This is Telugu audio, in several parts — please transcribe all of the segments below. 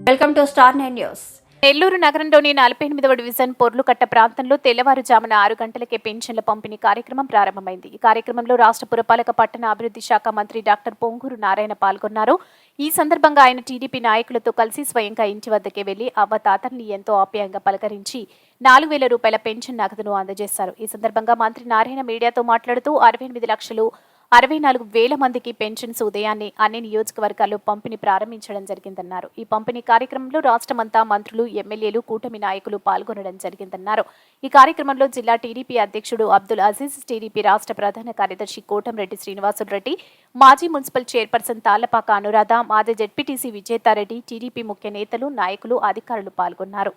Welcome to star 9 news. Nellore నగరంలోని 48వ డివిజన్ పొర్లుకట్ట ప్రాంతంలో తెల్లవారుజామున 6 గంటలకే పెన్షన్ల పంపిణీ కార్యక్రమం ప్రారంభమైంది. ఈ కార్యక్రమంలో రాష్ట్ర పురపాలక పట్టణ అభివృద్ధి శాఖ మంత్రి డాక్టర్ పొంగూరు నారాయణ పాల్గొన్నారు. ఈ సందర్భంగా ఆయన టీడీపీ నాయకులతో కలిసి స్వయంగా ఇంటి వద్దకే వెళ్లి అవ్వతాతల్ని ఎంతో ఆప్యాయంగా పలకరించి 4,000 రూపాయల పెన్షన్ నగదును అందజేశారు. ఈ సందర్భంగా మంత్రి నారాయణ మీడియాతో మాట్లాడుతూ 68,64,000 మందికి పెన్షన్స్ ఉదయాన్నే అన్ని నియోజకవర్గాల్లో పంపిణీ ప్రారంభించడం జరిగిందన్నారు. ఈ పంపిణీ కార్యక్రమంలో రాష్ట్రమంతా మంత్రులు, ఎమ్మెల్యేలు, కూటమి నాయకులు పాల్గొనడం జరిగిందన్నారు. ఈ కార్యక్రమంలో జిల్లా టీడీపీ అధ్యక్షుడు అబ్దుల్ అజీజ్, టీడీపీ రాష్ట్ర ప్రధాన కార్యదర్శి కోటంరెడ్డి శ్రీనివాసులరెడ్డి, మాజీ మున్సిపల్ చైర్పర్సన్ తాళ్లపాక అనురాధ, మాజీ జెడ్పీటీసీ విజేతారెడ్డి, టీడీపీ ముఖ్య నేతలు, నాయకులు, అధికారులు పాల్గొన్నారు.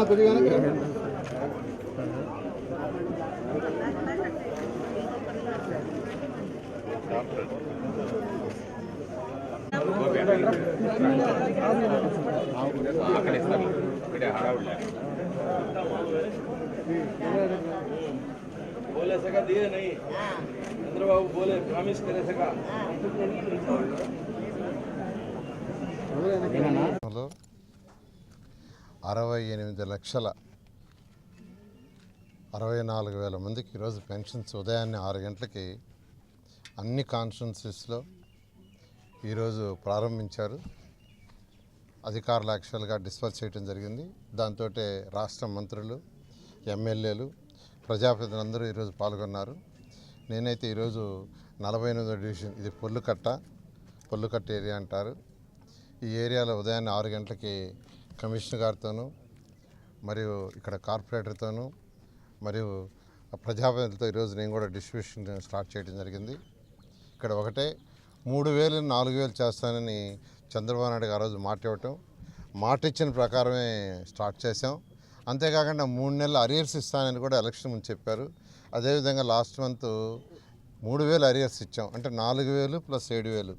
కొద్దిగా बोले सका दिए नहीं चंद्रबाबू बोले प्रॉमिस करे सका 68,64,000 మందికి ఈరోజు పెన్షన్స్ ఉదయాన్నే 6 గంటలకి అన్ని కాన్స్టిట్యున్సీస్లో ఈరోజు ప్రారంభించారు. అధికారులు యాక్చువల్గా డిస్పర్స్ చేయడం జరిగింది. దాంతో రాష్ట్ర మంత్రులు, ఎమ్మెల్యేలు, ప్రజాప్రతినిధులందరూ ఈరోజు పాల్గొన్నారు. నేనైతే ఈరోజు 48వ డివిజన్, ఇది పొల్లుకట్ట ఏరియా అంటారు. ఈ ఏరియాలో ఉదయాన్నే 6 గంటలకి కమిషనర్ గారితోనూ, మరియు ఇక్కడ కార్పొరేటర్తోనూ, మరియు ప్రజాప్రతినిధులతో ఈరోజు నేను కూడా డిస్ట్రిబ్యూషన్ స్టార్ట్ చేయడం జరిగింది. ఇక్కడ ఒకటే 3,000, 4,000 చేస్తానని చంద్రబాబు నాయుడు గారు ఆ రోజు మాట ఇచ్చిన ప్రకారమే స్టార్ట్ చేశాం. అంతేకాకుండా 3 నెలలు అరియర్స్ ఇస్తానని కూడా ఎలక్షన్ ముందు చెప్పారు. అదేవిధంగా లాస్ట్ మంత్ 3,000 అరియర్స్ ఇచ్చాం. అంటే 4,000 ప్లస్ 7,000.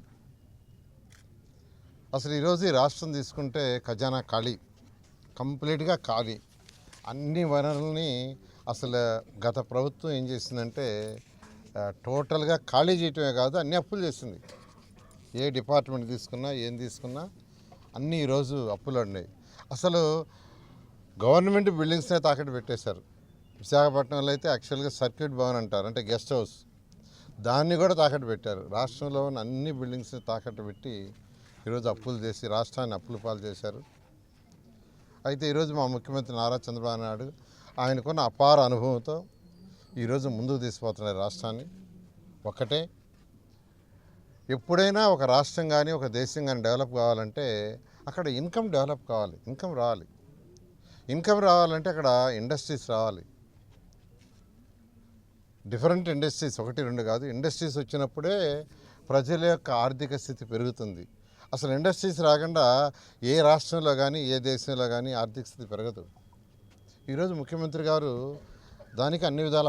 అసలు ఈరోజు ఈ రాష్ట్రం తీసుకుంటే ఖజానా ఖాళీ, కంప్లీట్గా ఖాళీ. అన్ని వనరుల్ని అసలు గత ప్రభుత్వం ఏం చేసిందంటే టోటల్గా ఖాళీ చేయటమే కాదు, అన్ని అప్పులు చేసింది. ఏ డిపార్ట్మెంట్ తీసుకున్నా, ఏం తీసుకున్నా అన్నీ ఈరోజు అప్పులు ఉన్నాయి. అసలు గవర్నమెంట్ బిల్డింగ్స్నే తాకట్టు పెట్టేశారు. విశాఖపట్నంలో అయితే యాక్చువల్గా సర్క్యూట్ భవన్ అంటారు, అంటే గెస్ట్ హౌస్, దాన్ని కూడా తాకట్టు పెట్టారు. రాష్ట్రంలో ఉన్న అన్ని బిల్డింగ్స్ని తాకట్టు పెట్టి ఈరోజు అప్పులు చేసి రాష్ట్రాన్ని అప్పుల పాలు చేశారు. అయితే ఈరోజు మా ముఖ్యమంత్రి నారా చంద్రబాబు నాయుడు ఆయనకున్న అపార అనుభవంతో ఈరోజు ముందుకు తీసుకుపోతున్నారు రాష్ట్రాన్ని. ఒకటే, ఎప్పుడైనా ఒక రాష్ట్రం కానీ ఒక దేశం కానీ డెవలప్ కావాలంటే అక్కడ ఇన్కమ్ డెవలప్ కావాలి, ఇన్కమ్ రావాలి. ఇన్కమ్ రావాలంటే అక్కడ ఇండస్ట్రీస్ రావాలి. డిఫరెంట్ ఇండస్ట్రీస్, 1, 2 కాదు, ఇండస్ట్రీస్ వచ్చినప్పుడే ప్రజల యొక్క ఆర్థిక స్థితి పెరుగుతుంది. అసలు ఇండస్ట్రీస్ రాకుండా ఏ రాష్ట్రంలో కానీ ఏ దేశంలో కానీ ఆర్థిక స్థితి పెరగదు. ఈరోజు ముఖ్యమంత్రి గారు దానికి అన్ని విధాల